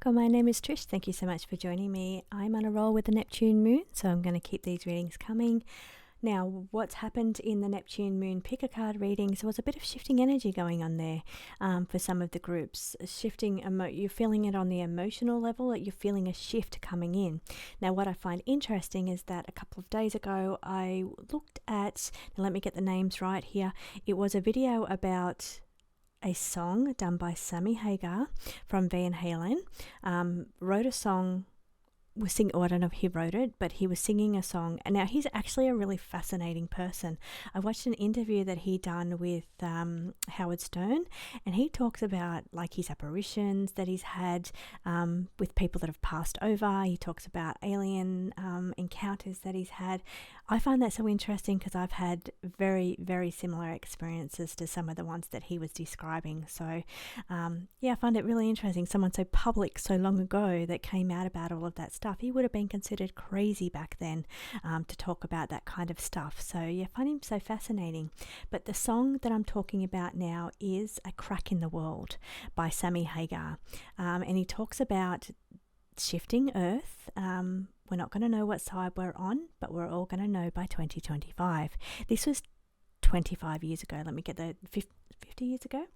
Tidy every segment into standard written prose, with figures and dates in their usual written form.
welcome. My name is Trish. Thank you so much for joining me. I'm on a roll with the Neptune Moon, so I'm going to keep these readings coming. Now, what's happened in the Neptune Moon pick a card readings, there was a bit of shifting energy going on there for some of the groups. Shifting, you're feeling it on the emotional level, that you're feeling a shift coming in. Now, what I find interesting is that a couple of days ago, I looked at, now let me get the names right here, it was a video about a song done by Sammy Hagar from Van Halen. Wrote a song, was singing, I don't know if he wrote it, but he was singing a song. And now he's actually a really fascinating person. I watched an interview that he done with Howard Stern, and he talks about like his apparitions that he's had with people that have passed over. He talks about alien encounters that he's had. I find that so interesting because I've had very, very similar experiences to some of the ones that he was describing. So yeah, I find it really interesting. Someone so public so long ago that came out about all of that stuff. He would have been considered crazy back then to talk about that kind of stuff. So yeah, I find him so fascinating. But the song that I'm talking about now is A Crack in the World by Sammy Hagar. And he talks about shifting Earth. We're not going to know what side we're on, but we're all going to know by 2025. This was 25 years ago. Let me get the 50 years ago.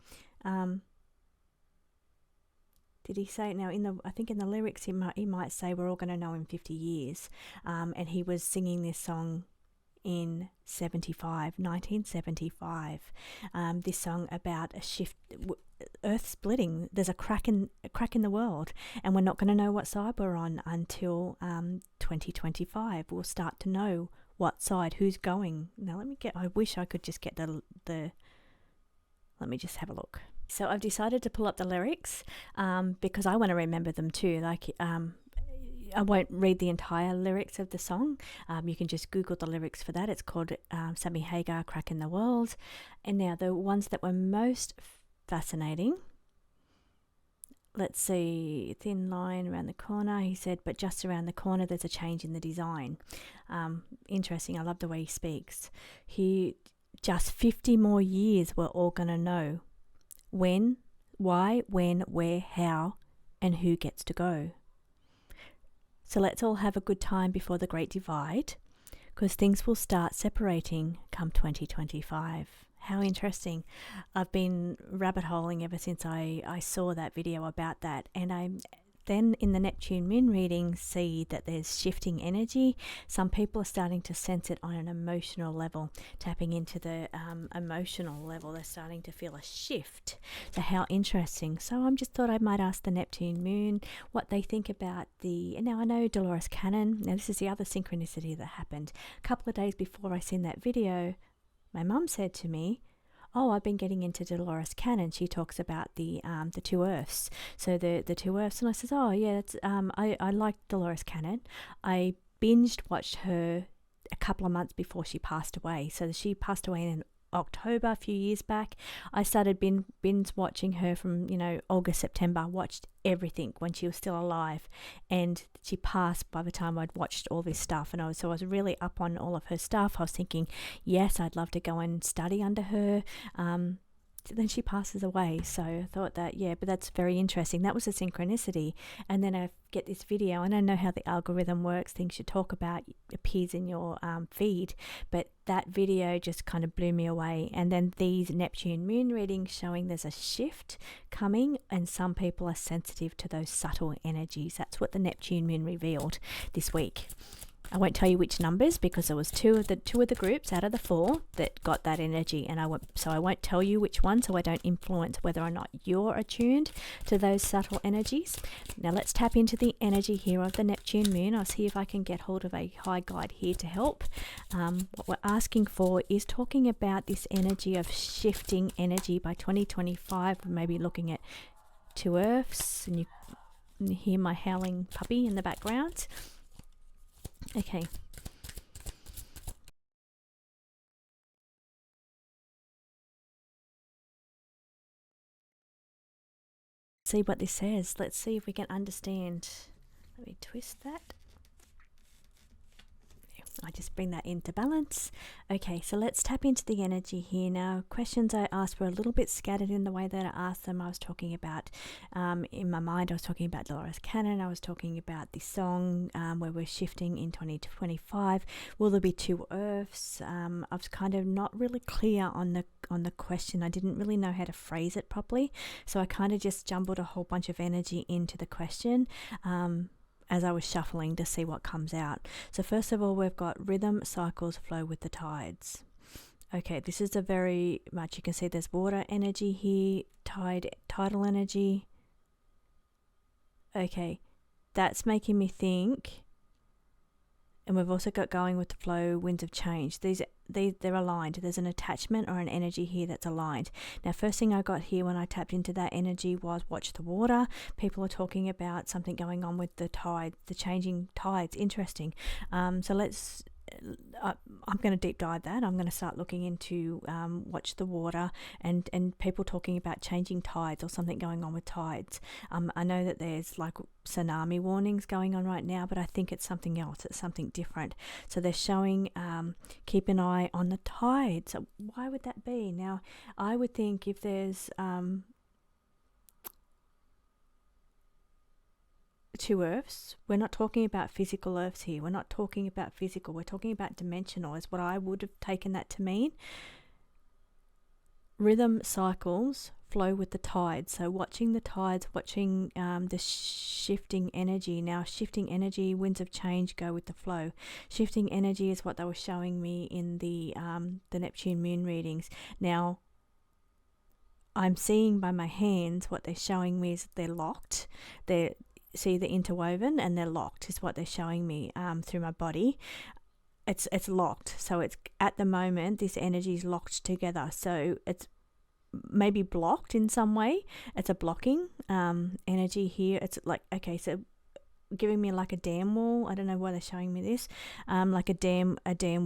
Did he say now I think in the lyrics he might say we're all going to know in 50 years. And he was singing this song in 1975. This song about a shift, Earth splitting. There's a crack in the world, and we're not going to know what side we're on until 2025. We'll start to know what side, who's going. Now I wish I could just get the let me just have a look. So I've decided to pull up the lyrics because I want to remember them too. Like I won't read the entire lyrics of the song. You can just Google the lyrics for that. It's called Sammy Hagar, Crack in the World. And now the ones that were most fascinating. Let's see, thin line around the corner. He said, but just around the corner, there's a change in the design. Interesting. I love the way he speaks. Just 50 more years, we're all going to know when, why, when, where, how, and who gets to go. So let's all have a good time before the Great Divide, because things will start separating come 2025. How interesting. I've been rabbit holing ever since I saw that video about that, and I then in the Neptune Moon reading see that there's shifting energy. Some people are starting to sense it on an emotional level, tapping into the emotional level. They're starting to feel a shift. So how interesting. So I'm just thought I might ask the Neptune Moon what they think about and now I know Dolores Cannon. Now this is the other synchronicity that happened. A couple of days before I seen that video, my mum said to me, oh, I've been getting into Dolores Cannon. She talks about the two Earths. So the two Earths, and I says, oh yeah, that's I like Dolores Cannon. I watched her a couple of months before she passed away. So she passed away in October a few years back. I started binge watching her from August, September. Watched everything when she was still alive, and she passed by the time I'd watched all this stuff. And I was really up on all of her stuff. I was thinking, yes, I'd love to go and study under her. Then she passes away. So I thought that, yeah, but that's very interesting. That was a synchronicity. And then I get this video, and I know how the algorithm works. Things you talk about appears in your feed. But that video just kind of blew me away. And then these Neptune Moon readings showing there's a shift coming, and some people are sensitive to those subtle energies. That's what the Neptune Moon revealed this week. I won't tell you which numbers because there was two of the groups out of the 4 that got that energy, and I won't tell you which one, so I don't influence whether or not you're attuned to those subtle energies. Now let's tap into the energy here of the Neptune Moon. I'll see if I can get hold of a high guide here to help. What we're asking for is talking about this energy of shifting energy by 2025. Maybe looking at 2 Earths, and you hear my howling puppy in the background. Okay. See what this says. Let's see if we can understand. Let me twist that. I just bring that into balance. Okay, so let's tap into the energy here. Now, questions I asked were a little bit scattered in the way that I asked them. I was talking about, in my mind, I was talking about Dolores Cannon. I was talking about the song where we're shifting in 2025. Will there be two Earths? I was kind of not really clear on the question. I didn't really know how to phrase it properly. So I kind of just jumbled a whole bunch of energy into the question. As I was shuffling to see what comes out. So first of all, we've got rhythm, cycles, flow with the tides. Okay, this is a very much, you can see there's water energy here, tidal energy. Okay, that's making me think, and we've also got going with the flow, winds of change. They're aligned. There's an attachment or an energy here that's aligned. Now, first thing I got here when I tapped into that energy was watch the water. People are talking about something going on with the tide, the changing tides. Interesting. So let's. I'm going to deep dive that. I'm going to start looking into watch the water and people talking about changing tides or something going on with tides. I know that there's like tsunami warnings going on right now, but I think it's something else. It's something different. So they're showing keep an eye on the tides. So why would that be? Now, I would think if there's two Earths, we're not talking about physical Earths here. We're not talking about physical. We're talking about dimensional is what I would have taken that to mean. Rhythm, cycles, flow with the tides. So watching the tides, watching the shifting energy. Now, shifting energy, winds of change go with the flow. Shifting energy is what they were showing me in the Neptune Moon readings. Now, I'm seeing by my hands what they're showing me is they're locked. They're interwoven and they're locked is what they're showing me through my body. It's locked. So it's at the moment this energy is locked together. So it's maybe blocked in some way. It's a blocking energy here. It's like, okay, so giving me like a dam wall. I don't know why they're showing me this. Like a dam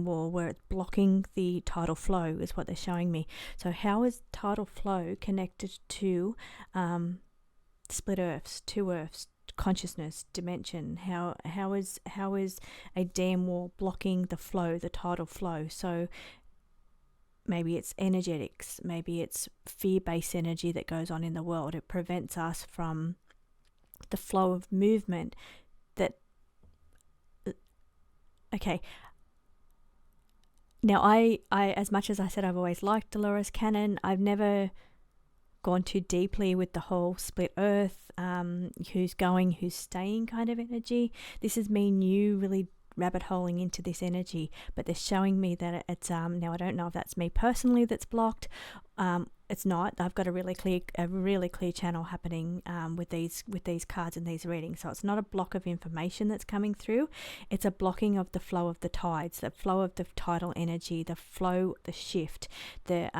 wall where it's blocking the tidal flow is what they're showing me. So how is tidal flow connected to split Earths, two Earths, consciousness, dimension? How is a dam wall blocking the flow, the tidal flow? So maybe it's energetics, maybe it's fear-based energy that goes on in the world. It prevents us from the flow of movement that okay. Now I as much as I said I've always liked Dolores Cannon, I've never gone too deeply with the whole split Earth, who's going, who's staying kind of energy. This is me new, really rabbit holing into this energy, but they're showing me that it's now I don't know if that's me personally that's blocked. It's not. I've got a really clear channel happening with these cards and these readings. So it's not a block of information that's coming through. It's a blocking of the flow of the tides, the flow of the tidal energy, the flow, the shift, the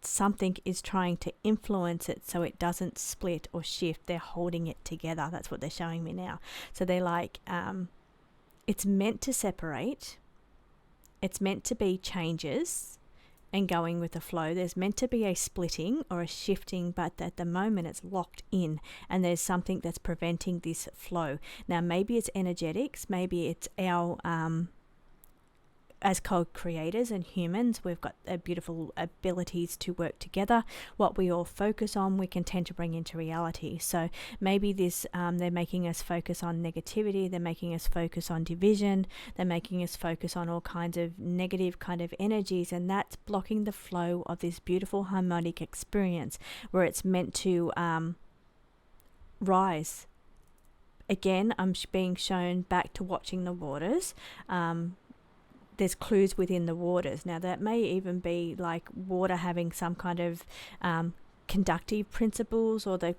something is trying to influence it so it doesn't split or shift. They're holding it together. That's what they're showing me now. So they're like, it's meant to separate. It's meant to be changes and going with the flow. There's meant to be a splitting or a shifting, but at the moment it's locked in and there's something that's preventing this flow. Now, maybe it's energetics. Maybe it's our as co-creators and humans, we've got beautiful abilities to work together. What we all focus on, we can tend to bring into reality. So maybe this, they're making us focus on negativity. They're making us focus on division. They're making us focus on all kinds of negative kind of energies, and that's blocking the flow of this beautiful harmonic experience where it's meant to rise. Again, I'm being shown back to watching the waters. There's clues within the waters. Now, that may even be like water having some kind of conductive principles or the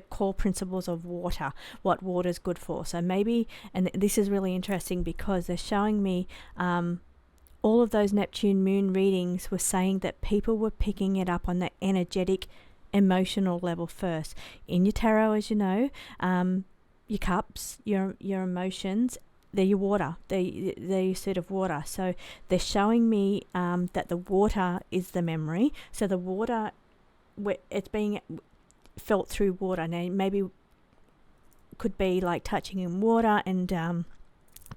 core principles of water, what water's good for. So maybe, and this is really interesting because they're showing me all of those Neptune Moon readings were saying that people were picking it up on the energetic, emotional level first. In your tarot, as you know, your cups, your emotions, they're your water. They're your set of water. So they're showing me that the water is the memory. So the water, it's being felt through water. Now maybe could be like touching in water and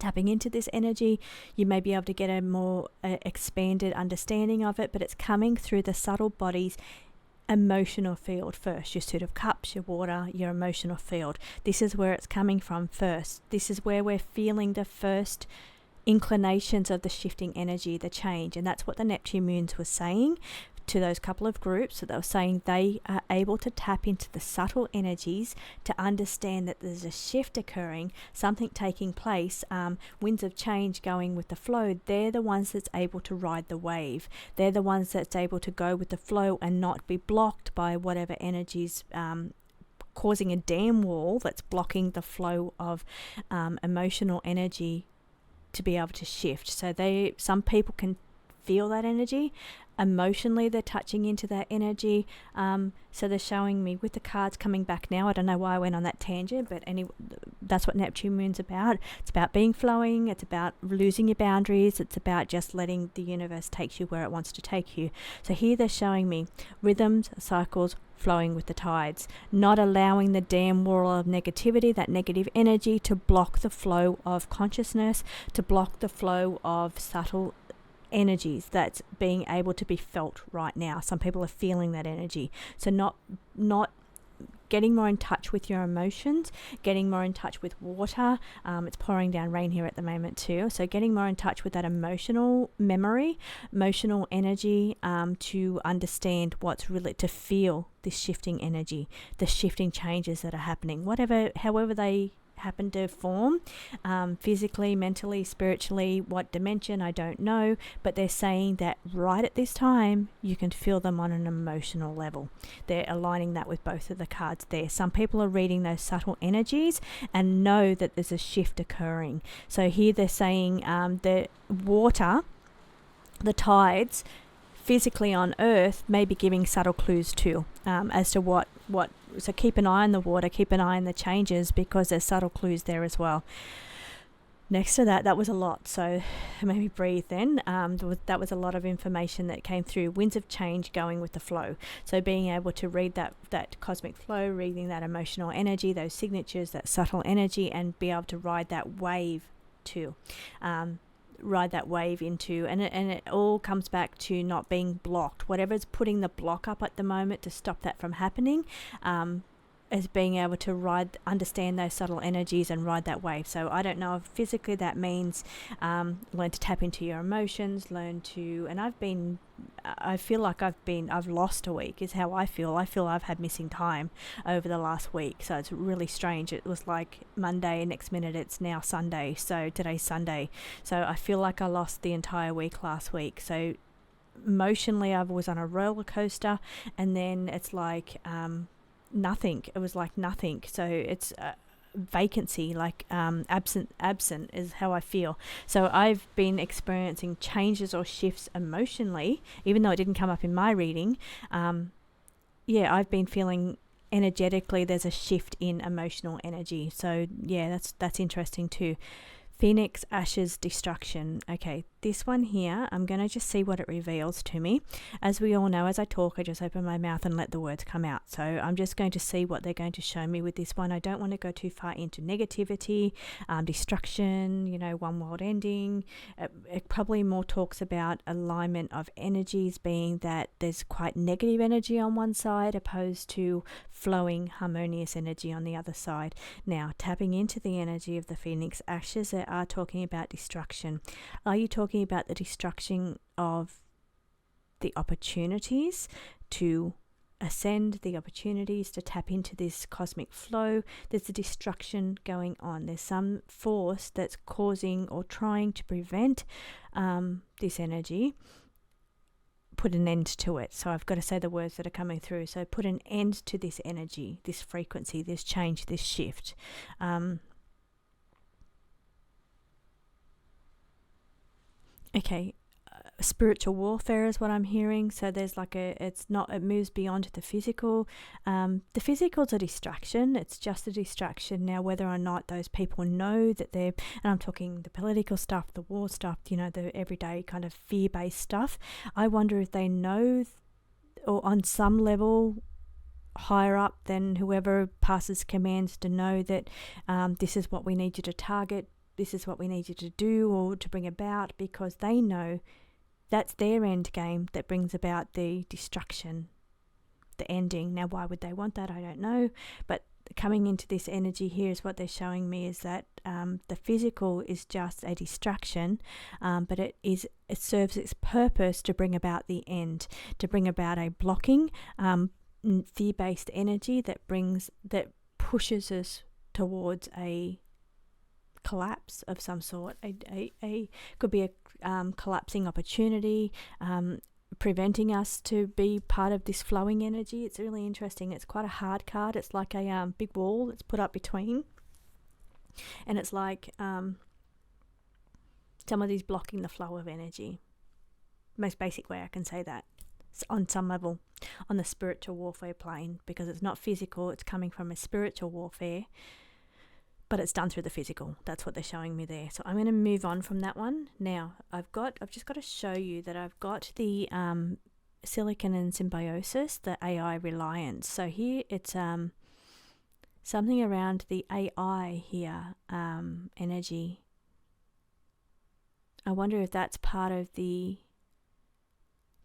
tapping into this energy, you may be able to get a more expanded understanding of it, but it's coming through the subtle body's emotional field first. Your suit of cups, your water, your emotional field. This is where it's coming from first. This is where we're feeling the first inclinations of the shifting energy, the change. And that's what the Neptune Moons were saying to those couple of groups. So they were saying they are able to tap into the subtle energies to understand that there's a shift occurring, something taking place, winds of change going with the flow. They're the ones that's able to ride the wave. They're the ones that's able to go with the flow and not be blocked by whatever energies causing a dam wall that's blocking the flow of emotional energy to be able to shift. So some people can feel that energy. Emotionally, they're touching into that energy. So they're showing me with the cards coming back now. I don't know why I went on that tangent, but that's what Neptune Moon's about. It's about being flowing. It's about losing your boundaries. It's about just letting the universe take you where it wants to take you. So here they're showing me rhythms, cycles, flowing with the tides, not allowing the dam wall of negativity, that negative energy, to block the flow of consciousness, to block the flow of subtle energies that's being able to be felt right now. Some people are feeling that energy. So not getting more in touch with your emotions, getting more in touch with water. It's pouring down rain here at the moment too. So getting more in touch with that emotional memory, emotional energy, to understand what's really, to feel this shifting energy, the shifting changes that are happening, however they happen to form, physically, mentally, spiritually, what dimension, I don't know, but they're saying that right at this time you can feel them on an emotional level. They're aligning that with both of the cards there. Some people are reading those subtle energies and know that there's a shift occurring. So here they're saying the water, the tides physically on Earth may be giving subtle clues too, as to what so keep an eye on the water, keep an eye on the changes, because there's subtle clues there as well. Next to that was a lot, so maybe breathe then. That was a lot of information that came through. Winds of change going with the flow. So being able to read that cosmic flow, reading that emotional energy, those signatures, that subtle energy, and be able to ride that wave too. Ride that wave into, and it all comes back to not being blocked. Whatever's putting the block up at the moment to stop that from happening, is being able to understand those subtle energies and ride that wave. So I don't know if physically that means learn to tap into your emotions, and I feel like I've lost a week is how I feel. I feel I've had missing time over the last week. So it's really strange. It was like Monday, next minute it's now Sunday. So today's Sunday. So I feel like I lost the entire week last week. So emotionally I was on a roller coaster, and then it's like nothing. It was like nothing. So it's vacancy, like absent is how I feel. So I've been experiencing changes or shifts emotionally, even though it didn't come up in my reading. I've been feeling energetically there's a shift in emotional energy. So yeah, that's interesting too. Phoenix, ashes, destruction. Okay, this one here, I'm going to just see what it reveals to me. As we all know, as I talk, I just open my mouth and let the words come out. So I'm just going to see what they're going to show me with this one. I don't want to go too far into negativity, destruction, one world ending. It probably more talks about alignment of energies, being that there's quite negative energy on one side opposed to flowing harmonious energy on the other side. Now, tapping into the energy of the Phoenix ashes, they are talking about destruction. Are you talking about the destruction of the opportunities to ascend, the opportunities to tap into this cosmic flow? There's a destruction going on. There's some force that's causing or trying to prevent this energy. Put an end to it. So I've got to say the words that are coming through. So put an end to this energy, this frequency, this change, this shift. Spiritual warfare is what I'm hearing. So there's it moves beyond the physical. The physical's a distraction. It's just a distraction. Now, whether or not those people know that and I'm talking the political stuff, the war stuff, the everyday kind of fear-based stuff. I wonder if they know, or on some level higher up than whoever passes commands to know that this is what we need you to target. this is what we need you to do or to bring about, because they know that's their end game that brings about the destruction, the ending. Now, why would they want that? I don't know. But coming into this energy here is what they're showing me is that the physical is just a distraction, but it serves its purpose to bring about the end, to bring about a blocking, fear-based energy that pushes us towards a collapse of some sort. A could be a collapsing opportunity, preventing us to be part of this flowing energy. It's really interesting. It's quite a hard card. It's like a big wall that's put up between, and it's like somebody's blocking the flow of energy. Most basic way I can say that. It's on some level, on the spiritual warfare plane, because it's not physical. It's coming from a spiritual warfare, but it's done through the physical. That's what they're showing me there. So I'm going to move on from that one. Now, I've just got to show you that I've got the silicon and symbiosis, the AI reliance. So here it's something around the AI here, energy. I wonder if that's part of the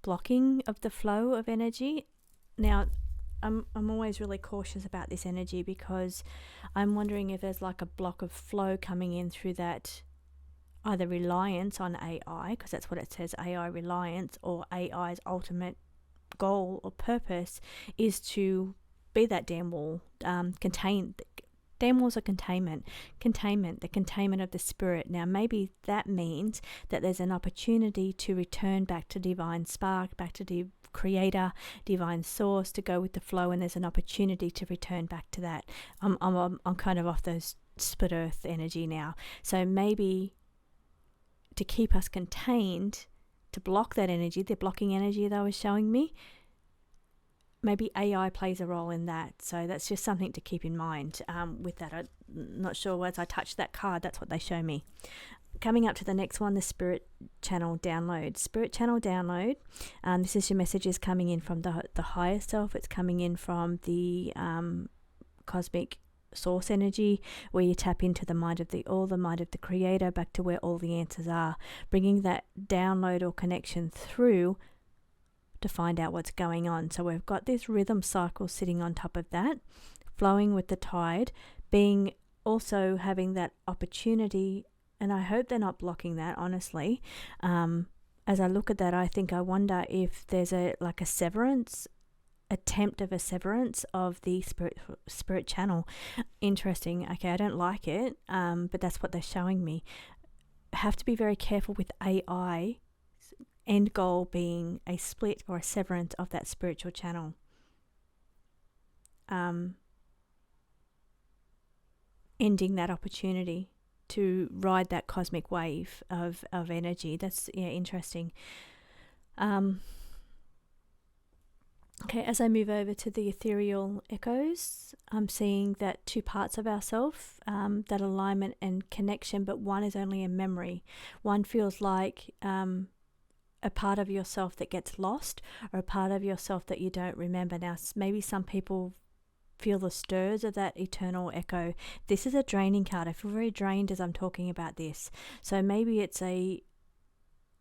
blocking of the flow of energy. Now, I'm always really cautious about this energy, because I'm wondering if there's like a block of flow coming in through that either reliance on AI, because that's what it says, AI reliance, or AI's ultimate goal or purpose is to be that dam wall, dam walls are containment, the containment of the spirit. Now, maybe that means that there's an opportunity to return back to divine spark, back to the creator, divine source, to go with the flow, and there's an opportunity to return back to that. I'm kind of off those split earth energy now. So maybe to keep us contained, to block that energy, the blocking energy that I was showing me, maybe AI plays a role in that. So that's just something to keep in mind with that. I'm not sure, as I touch that card, that's what they show me. Coming up to the next one, the Spirit Channel Download. Spirit Channel Download, this is your messages coming in from the higher self. It's coming in from the cosmic source energy, where you tap into the mind of the all, the mind of the creator, back to where all the answers are, bringing that download or connection through to find out what's going on. So we've got this rhythm cycle sitting on top of that, flowing with the tide, being also having that opportunity. And I hope they're not blocking that, honestly. As I look at that, I wonder if there's a severance, attempt of a severance of the spirit channel. Interesting. Okay, I don't like it, but that's what they're showing me. Have to be very careful with AI, end goal being a split or a severance of that spiritual channel. Ending that opportunity to ride that cosmic wave of energy. That's interesting. Okay, as I move over to the ethereal echoes, I'm seeing that two parts of ourself, that alignment and connection, but one is only a memory. One feels like a part of yourself that gets lost, or a part of yourself that you don't remember. Now, maybe some people feel the stirs of that eternal echo. This is a draining card. I feel very drained as I'm talking about this. So maybe it's an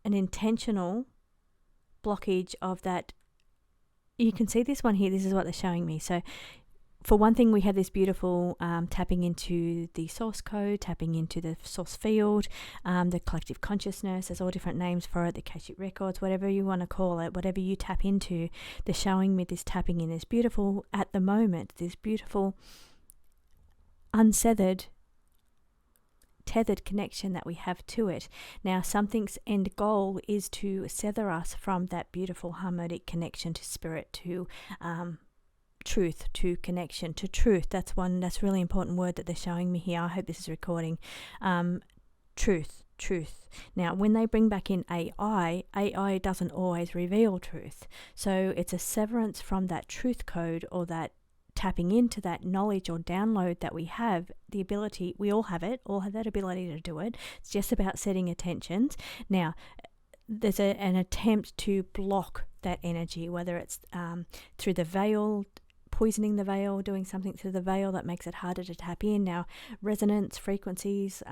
intentional blockage of that. You can see this one here. This is what they're showing me. So for one thing, we have this beautiful tapping into the source code, tapping into the source field, the collective consciousness. There's all different names for it, the Akashic records, whatever you want to call it, whatever you tap into. They're showing me this tapping in, this beautiful, at the moment, this beautiful unsethered, tethered connection that we have to it. Now, something's end goal is to sever us from that beautiful harmonic connection to spirit, to truth, to connection to truth. That's a really important word that they're showing me here. I hope this is recording. Truth. Now, when they bring back in AI doesn't always reveal truth. So it's a severance from that truth code, or that tapping into that knowledge or download that we have, the ability, we all have that ability to do it. It's just about setting attentions. Now, there's an attempt to block that energy, whether it's through the veil, poisoning the veil, doing something to the veil that makes it harder to tap in. Now, resonance frequencies,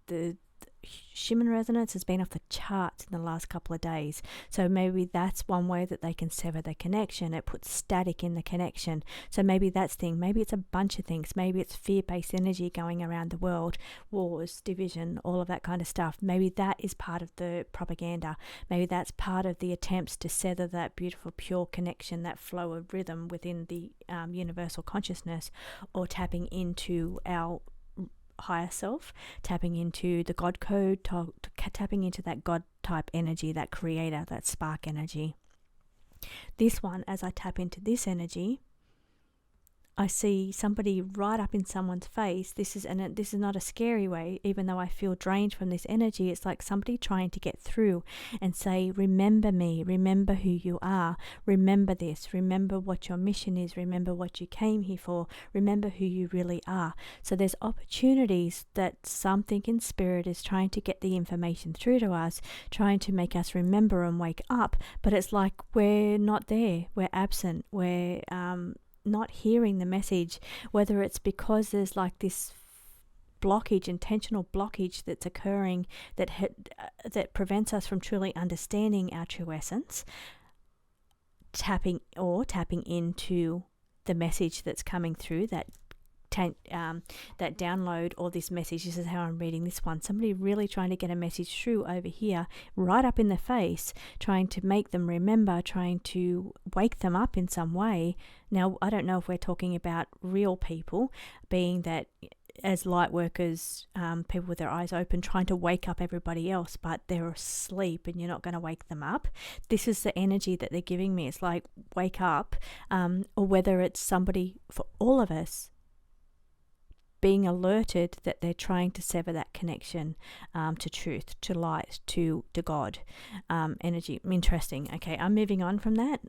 the Schumann resonance has been off the charts in the last couple of days. So maybe that's one way that they can sever the connection. It puts static in the connection. So maybe that's the thing. Maybe it's a bunch of things. Maybe it's fear-based energy going around the world, wars, division, all of that kind of stuff. Maybe that is part of the propaganda. Maybe that's part of the attempts to sever that beautiful, pure connection, that flow of rhythm within the universal consciousness, or tapping into our higher self, tapping into the God code, tapping into that God type energy, that creator, that spark energy. This one, as I tap into this energy, I see somebody right up in someone's face. This is not a scary way, even though I feel drained from this energy. It's like somebody trying to get through and say, remember me, remember who you are, remember this, remember what your mission is, remember what you came here for, remember who you really are. So there's opportunities that something in spirit is trying to get the information through to us, trying to make us remember and wake up, but it's like we're not there, we're absent, we're not hearing the message, whether it's because there's like this blockage, intentional blockage that's occurring that prevents us from truly understanding our true essence, tapping into the message that's coming through, that download, or this message. This is how I'm reading this one. Somebody really trying to get a message through over here, right up in the face, trying to make them remember, trying to wake them up in some way. Now, I don't know if we're talking about real people, being that as light workers, people with their eyes open, trying to wake up everybody else, but they're asleep and you're not going to wake them up. This is the energy that they're giving me. It's like, wake up, or whether it's somebody, for all of us, being alerted that they're trying to sever that connection to truth, to light, to God energy. Interesting. Okay, I'm moving on from that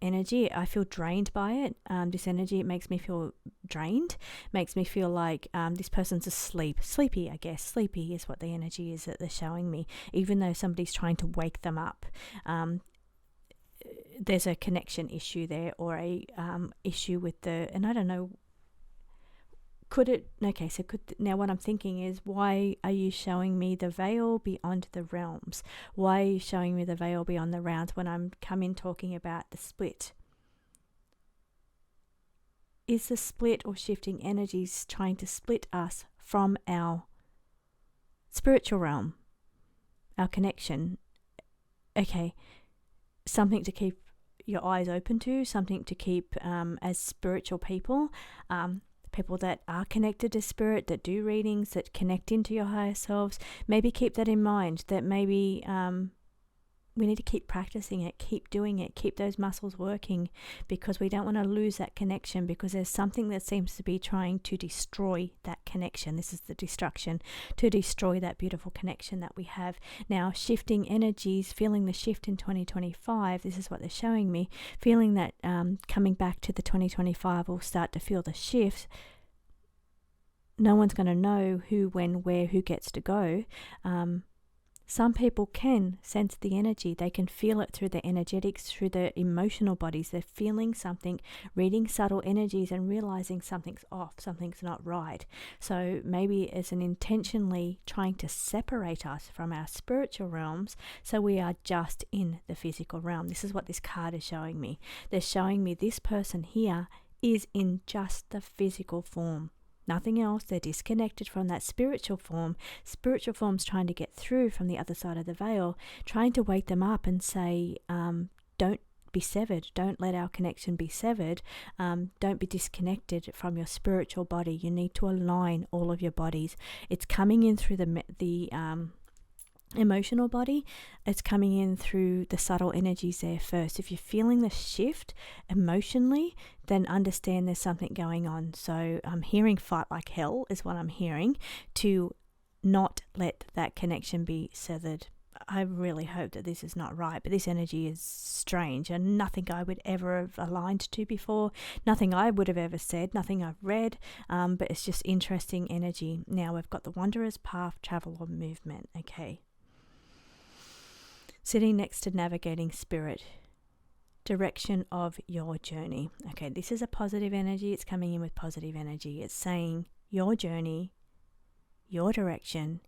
energy. I feel drained by it. This energy, it makes me feel drained, makes me feel like this person's sleepy, I guess. Sleepy is what the energy is that they're showing me, even though somebody's trying to wake them up. There's a connection issue there, or a issue with and I don't know, now what I'm thinking is, why are you showing me the veil beyond the realms? Why are you showing me the veil beyond the realms when I'm coming talking about the split? Is the split or shifting energies trying to split us from our spiritual realm, our connection? Okay, something to keep your eyes open to, something to keep as spiritual people, people that are connected to spirit, that do readings, that connect into your higher selves. Maybe keep that in mind, that maybe we need to keep practicing it, keep doing it, keep those muscles working, because we don't want to lose that connection, because there's something that seems to be trying to destroy that connection. This is the destruction, to destroy that beautiful connection that we have. Now, shifting energies, feeling the shift in 2025, this is what they're showing me, feeling that coming back to the 2025, we'll start to feel the shift. No one's going to know who, when, where, who gets to go. Some people can sense the energy. They can feel it through the energetics, through their emotional bodies. They're feeling something, reading subtle energies and realizing something's off, something's not right. So maybe it's an intentionally trying to separate us from our spiritual realms, so we are just in the physical realm. This is what this card is showing me. They're showing me this person here is in just the physical form. Nothing else. They're disconnected from that spiritual form. Spiritual form's trying to get through from the other side of the veil, trying to wake them up and say, don't be severed. Don't let our connection be severed. Don't be disconnected from your spiritual body. You need to align all of your bodies. It's coming in through the emotional body. It's coming in through the subtle energies there first. If you're feeling the shift emotionally, then understand there's something going on. So I'm hearing fight like hell is what I'm hearing, to not let that connection be severed. I really hope that this is not right, but this energy is strange and nothing I would ever have aligned to before, nothing I would have ever said, nothing I've read, but it's just interesting energy. Now we've got the wanderer's path, travel or movement. Okay. Sitting next to navigating spirit. direction of your journey. Okay, this is a positive energy. It's coming in with positive energy. It's saying your journey, your direction,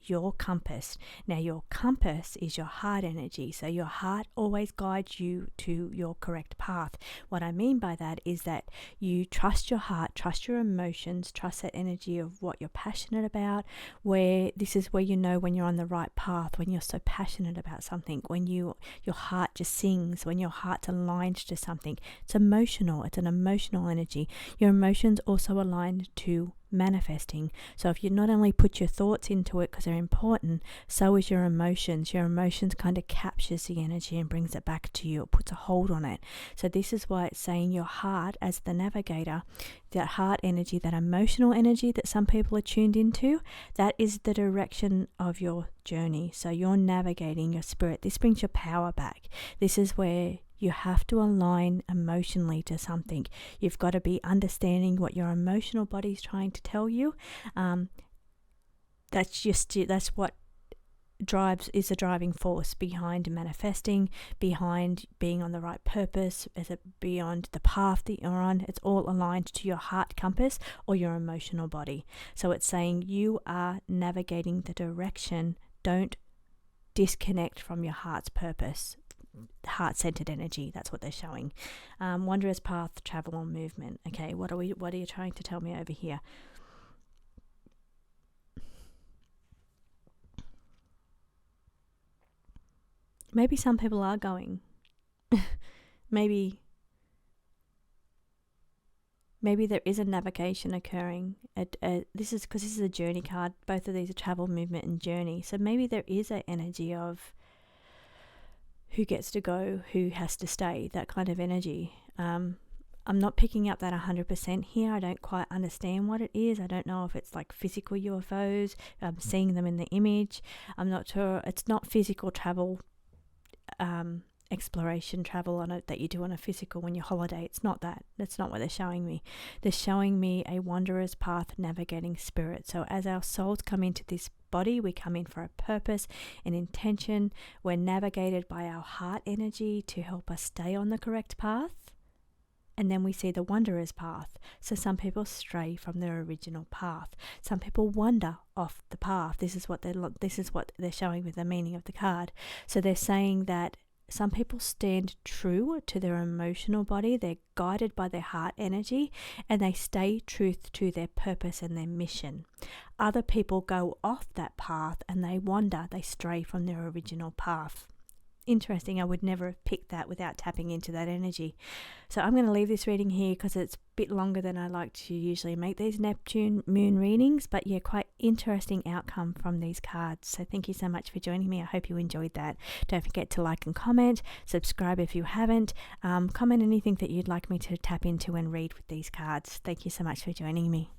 your compass. Now, your compass is your heart energy. So your heart always guides you to your correct path. What I mean by that is that you trust your heart, trust your emotions, trust that energy of what you're passionate about, where this is where you know when you're on the right path, when you're so passionate about something, when your heart just sings, when your heart's aligned to something. It's emotional. It's an emotional energy. Your emotions also aligned to manifesting. So if you not only put your thoughts into it because they're important, so is your emotions. Your emotions kind of captures the energy and brings it back to you. It puts a hold on it. So this is why it's saying your heart as the navigator, that heart energy, that emotional energy that some people are tuned into, that is the direction of your journey. So you're navigating your spirit. This brings your power back. This is where you have to align emotionally to something. You've got to be understanding what your emotional body is trying to tell you. That's what is the driving force behind manifesting, behind being on the right purpose, beyond the path that you're on. It's all aligned to your heart compass or your emotional body. So it's saying you are navigating the direction. Don't disconnect from your heart's purpose. Heart-centered energy, that's what they're showing. Wanderer's path, travel, or movement. Okay, what are you trying to tell me over here? Maybe some people are going. maybe there is a navigation occurring. This is a journey card. Both of these are travel, movement, and journey. So maybe there is an energy of who gets to go, who has to stay, that kind of energy. I'm not picking up that 100% here. I don't quite understand what it is. I don't know if it's like physical UFOs. I'm seeing them in the image. I'm not sure. It's not physical travel, exploration travel on it that you do on a physical when you holiday. It's not that. That's not what they're showing me. They're showing me a wanderer's path navigating spirit. So as our souls come into this body, we come in for a purpose, an intention. We're navigated by our heart energy to help us stay on the correct path. And then we see the wanderer's path. So some people stray from their original path. Some people wander off the path. This is what they're showing with the meaning of the card. So they're saying that some people stand true to their emotional body. They're guided by their heart energy and they stay true to their purpose and their mission. Other people go off that path and they wander. They stray from their original path. Interesting. I would never have picked that without tapping into that energy. So I'm going to leave this reading here because it's a bit longer than I like to usually make these Neptune Moon readings. But yeah, quite interesting outcome from these cards. So thank you so much for joining me. I hope you enjoyed that. Don't forget to like and comment. Subscribe if you haven't. Comment anything that you'd like me to tap into and read with these cards. Thank you so much for joining me.